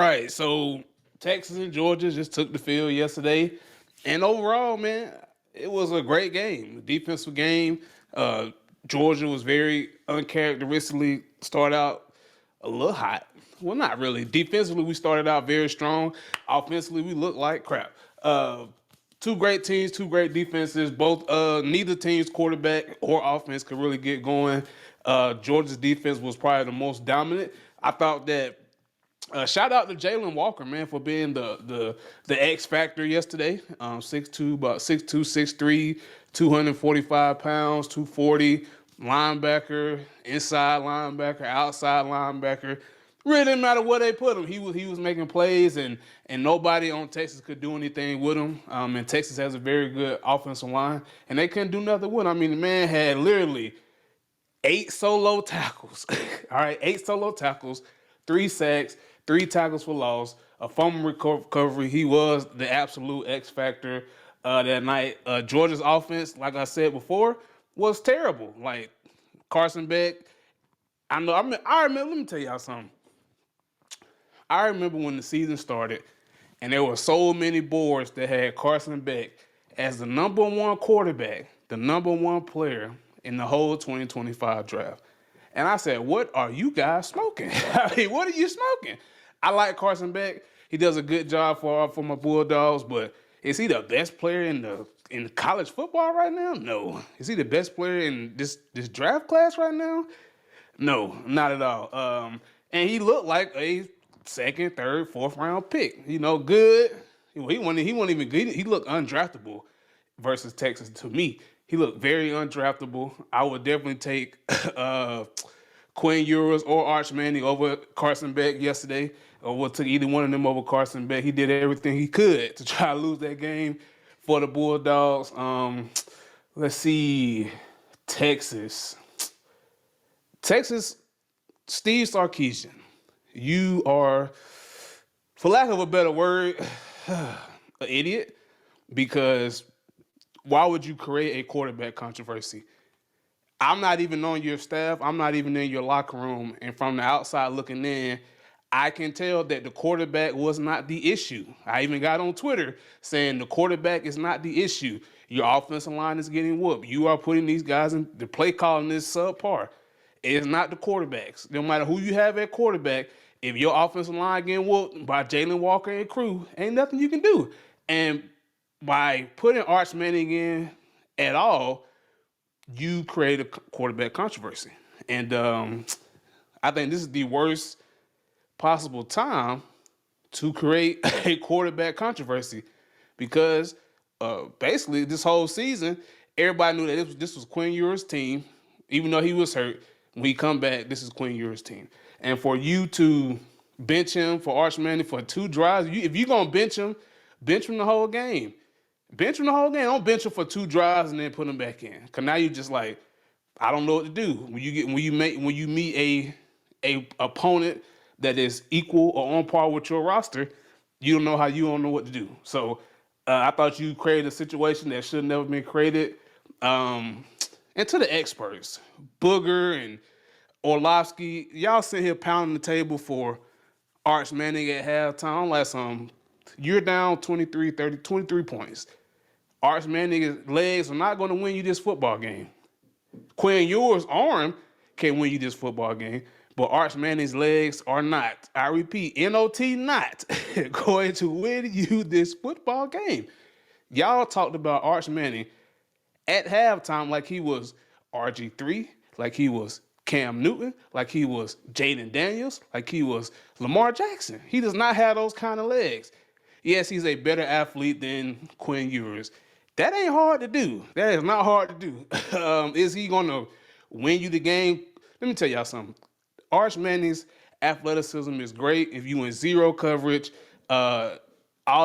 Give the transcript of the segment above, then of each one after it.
right, so Texas and Georgia just took the field yesterday, and overall, man, it was a great game. Defensive game. Uh, Georgia was very uncharacteristically start out a little hot. Well, not really. Defensively, we started out very strong. Offensively, we looked like crap. Two great teams, two great defenses. Both neither team's quarterback or offense could really get going. Georgia's defense was probably the most dominant. I thought that shout out to Jalon Walker, man, for being the X factor yesterday. 6'2", about 6'2", 6'3", 245 pounds, 240, linebacker, inside linebacker, outside linebacker. Really didn't matter where they put him. He was making plays, and nobody on Texas could do anything with him. And Texas has a very good offensive line, and they couldn't do nothing with him. I mean, the man had literally 8 solo tackles. All right, 8 solo tackles, 3 sacks, 3 tackles for loss, a fumble recovery. He was the absolute X factor that night. Georgia's offense, like I said before, was terrible. Like Carson Beck, I know. I remember. Let me tell y'all something. I remember when the season started, and there were so many boards that had Carson Beck as the number one quarterback, the number one player in the whole 2025 draft. And I said, what are you guys smoking? I mean, what are you smoking? I like Carson Beck. He does a good job for my Bulldogs, but is he the best player in college football right now? No. Is he the best player in this draft class right now? No, not at all. And he looked like a second, third, fourth round pick. You know, good. He wasn't even good. He looked undraftable versus Texas to me. He looked very undraftable. I would definitely take Quinn Ewers or Arch Manning over Carson Beck yesterday. Or would took either one of them over Carson Beck. He did everything he could to try to lose that game for the Bulldogs. Let's see, Texas. Texas, Steve Sarkisian, you are, for lack of a better word, an idiot, because why would you create a quarterback controversy? I'm not even on your staff. I'm not even in your locker room. And from the outside looking in, I can tell that the quarterback was not the issue. I even got on Twitter saying the quarterback is not the issue. Your offensive line is getting whooped. You are putting these guys in the play calling is subpar. It's not the quarterbacks. No matter who you have at quarterback, if your offensive line getting whooped by Jalon Walker and crew, ain't nothing you can do. And by putting Arch Manning in at all, you create a quarterback controversy. And I think this is the worst possible time to create a quarterback controversy because basically this whole season, everybody knew that this was Quinn Ewers' team. Even though he was hurt, when he come back, this is Quinn Ewers' team. And for you to bench him for Arch Manning for 2 drives, if you're going to bench him the whole game. Bench him the whole game. Don't bench him for 2 drives and then put him back in. Cause now you just like, I don't know what to do. When you meet a opponent that is equal or on par with your roster, you don't know what to do. So I thought you created a situation that should have never been created. And to the experts, Booger and Orlovsky, y'all sit here pounding the table for Arch Manning at halftime. I'm like, you're down 23 points. Arch Manning's legs are not going to win you this football game. Quinn Ewers' arm can win you this football game, but Arch Manning's legs are not. I repeat, N-O-T not going to win you this football game. Y'all talked about Arch Manning at halftime like he was RG3, like he was Cam Newton, like he was Jaden Daniels, like he was Lamar Jackson. He does not have those kind of legs. Yes, he's a better athlete than Quinn Ewers. That ain't hard to do. That is not hard to do. Is he going to win you the game? Let me tell y'all something. Arch Manning's athleticism is great. If you in zero coverage, all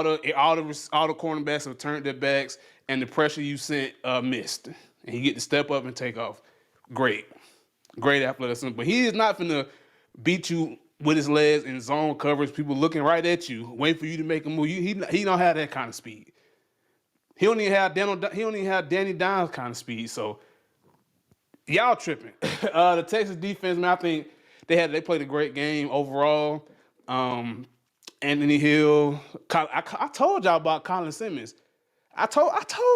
the cornerbacks have turned their backs, and the pressure you sent missed, and you get to step up and take off. Great athleticism. But he is not finna beat you with his legs in zone coverage. People looking right at you, waiting for you to make a move. He don't have that kind of speed. He don't even have Danny Dimes kind of speed. So y'all tripping. The Texas defense, man, I think they played a great game overall. Anthony Hill. I told y'all about Colin Simmons. I told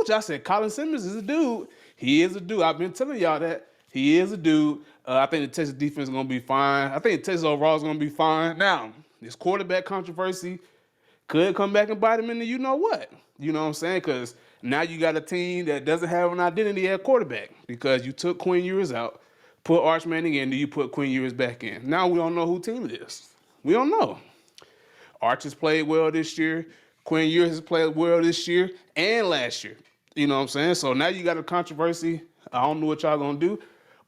you, I said Colin Simmons is a dude. He is a dude. I've been telling y'all that. He is a dude. I think the Texas defense is gonna be fine. I think the Texas overall is gonna be fine. Now, this quarterback controversy could come back and bite him in the you know what. You know what I'm saying? Because now you got a team that doesn't have an identity at quarterback because you took Quinn Ewers out, put Arch Manning in, then you put Quinn Ewers back in. Now we don't know who team it is. We don't know. Arch has played well this year. Quinn Ewers has played well this year and last year. You know what I'm saying? So now you got a controversy. I don't know what y'all gonna do.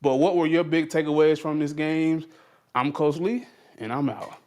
But what were your big takeaways from this game? I'm Coach Lee, and I'm out.